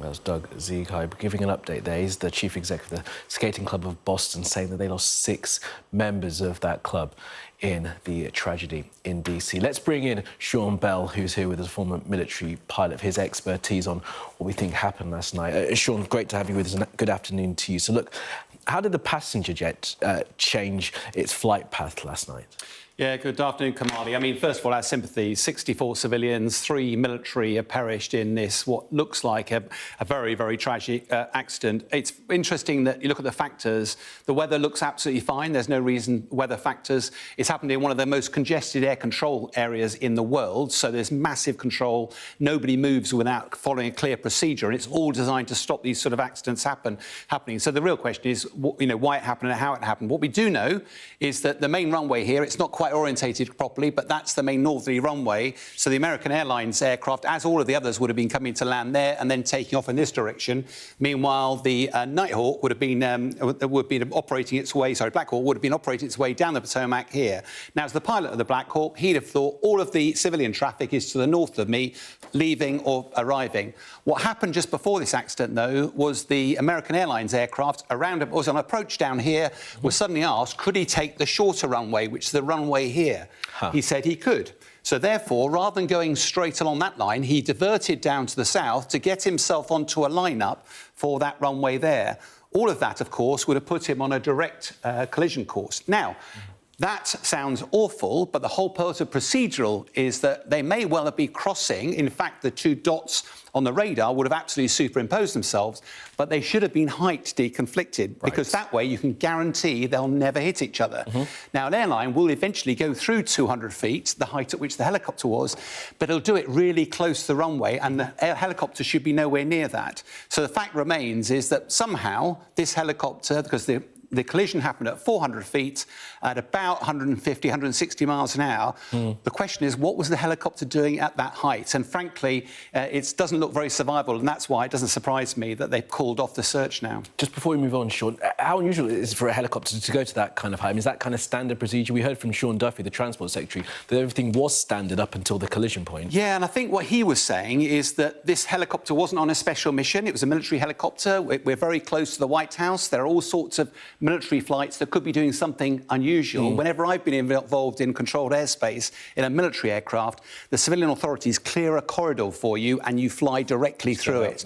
That was Doug Ziegheib giving an update there. He's the chief executive of the Skating Club of Boston, saying that they lost 6 members of that club in the tragedy in DC. Let's bring in Sean Bell, who's here with us, a former military pilot, for his expertise on what we think happened last night. Sean, great to have you with us, and good afternoon to you. So, look, how did the passenger jet change its flight path last night? Yeah, good afternoon, Kamali. I mean, first of all, our sympathies. 64 civilians, 3 military have perished in this, what looks like a very, very tragic accident. It's interesting that you look at the factors. The weather looks absolutely fine. There's no reason weather factors. It's happened in one of the most congested air control areas in the world, so there's massive control. Nobody moves without following a clear procedure, and it's all designed to stop these sort of accidents happening. So the real question is, why it happened and how it happened. What we do know is that the main runway here, it's not quite orientated properly, but that's the main northerly runway. So the American Airlines aircraft, as all of the others, would have been coming to land there and then taking off in this direction. Meanwhile, the Nighthawk would have been operating its way. Sorry, Black Hawk would have been operating its way down the Potomac here. Now, as the pilot of the Black Hawk, he'd have thought all of the civilian traffic is to the north of me, leaving or arriving. What happened just before this accident, though, was the American Airlines aircraft was on approach down here, was suddenly asked, could he take the shorter runway, which is the runway here? He said he could. So therefore, rather than going straight along that line, he diverted down to the south to get himself onto a lineup for that runway there. All of that, of course, would have put him on a direct collision course. Now, that sounds awful, but the whole purpose of procedural is that they may well have been crossing. In fact, the 2 dots on the radar would have absolutely superimposed themselves, but they should have been height deconflicted, because that way you can guarantee they'll never hit each other. Now, an airline will eventually go through 200 feet, the height at which the helicopter was, but it'll do it really close to the runway, and the helicopter should be nowhere near that. So the fact remains is that somehow this helicopter, because the collision happened at 400 feet at about 150, 160 miles an hour. The question is, what was the helicopter doing at that height? And frankly, it doesn't look very survivable, and that's why it doesn't surprise me that they've called off the search now. Just before we move on, Sean, how unusual is it for a helicopter to go to that kind of height? I mean, is that kind of standard procedure? We heard from Sean Duffy, the Transport Secretary, that everything was standard up until the collision point. Yeah, and I think what he was saying is that this helicopter wasn't on a special mission. It was a military helicopter. We're very close to the White House. There are all sorts of military flights that could be doing something unusual. Whenever I've been involved in controlled airspace in a military aircraft, the civilian authorities clear a corridor for you and you fly directly through it.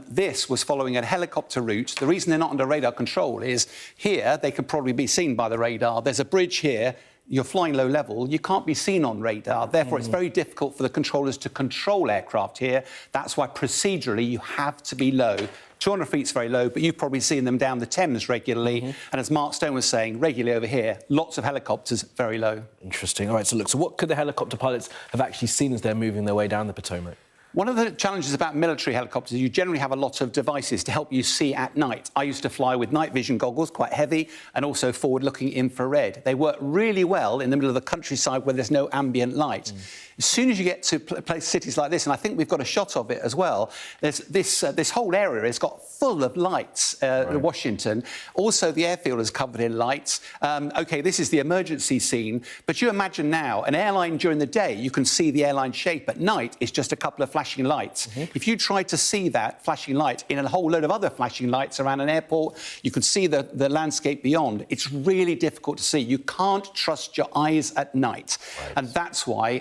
This was following a helicopter route. The reason they're not under radar control is here they could probably be seen by the radar. There's a bridge here. You're flying low level, you can't be seen on radar. Therefore, it's very difficult for the controllers to control aircraft here. That's why procedurally you have to be low. 200 feet is very low, but you've probably seen them down the Thames regularly. And as Mark Stone was saying, regularly over here, lots of helicopters, very low. Interesting. All right, so look, so what could the helicopter pilots have actually seen as they're moving their way down the Potomac? One of the challenges about military helicopters is you generally have a lot of devices to help you see at night. I used to fly with night vision goggles, quite heavy, and also forward-looking infrared. They work really well in the middle of the countryside where there's no ambient light. As soon as you get to cities like this, and I think we've got a shot of it as well, there's this whole area has got full of lights, Washington. Also, the airfield is covered in lights. OK, this is the emergency scene, but you imagine now, an airline during the day, you can see the airline shape. At night, it's just a couple of flashing lights. If you tried to see that flashing light in a whole load of other flashing lights around an airport, you could see the landscape beyond. It's really difficult to see. You can't trust your eyes at night. And that's why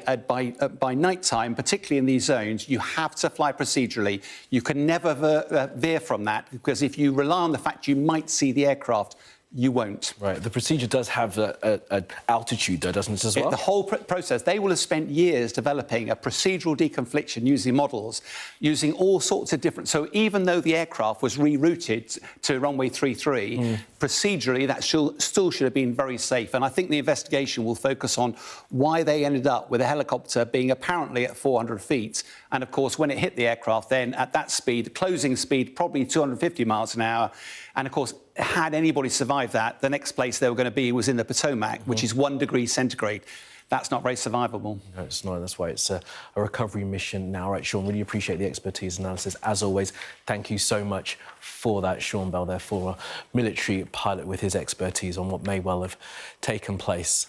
by night time, particularly in these zones, you have to fly procedurally. You can never veer from that, because if you rely on the fact you might see the aircraft, you won't. Right. The procedure does have an altitude, though, doesn't it, as well? The whole process, they will have spent years developing a procedural deconfliction using models, using all sorts of different... So even though the aircraft was rerouted to runway 33, procedurally, that still should have been very safe. And I think the investigation will focus on why they ended up with a helicopter being apparently at 400 feet. And, of course, when it hit the aircraft, then at that speed, closing speed, probably 250 miles an hour. And, of course, had anybody survived that, the next place they were going to be was in the Potomac, which is 1 degree centigrade. That's not very survivable. No, it's not. That's why it's a recovery mission now. Right, Sean, really appreciate the expertise analysis. As always, thank you so much for that. Sean Bell, there, former military pilot, with his expertise on what may well have taken place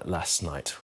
last night.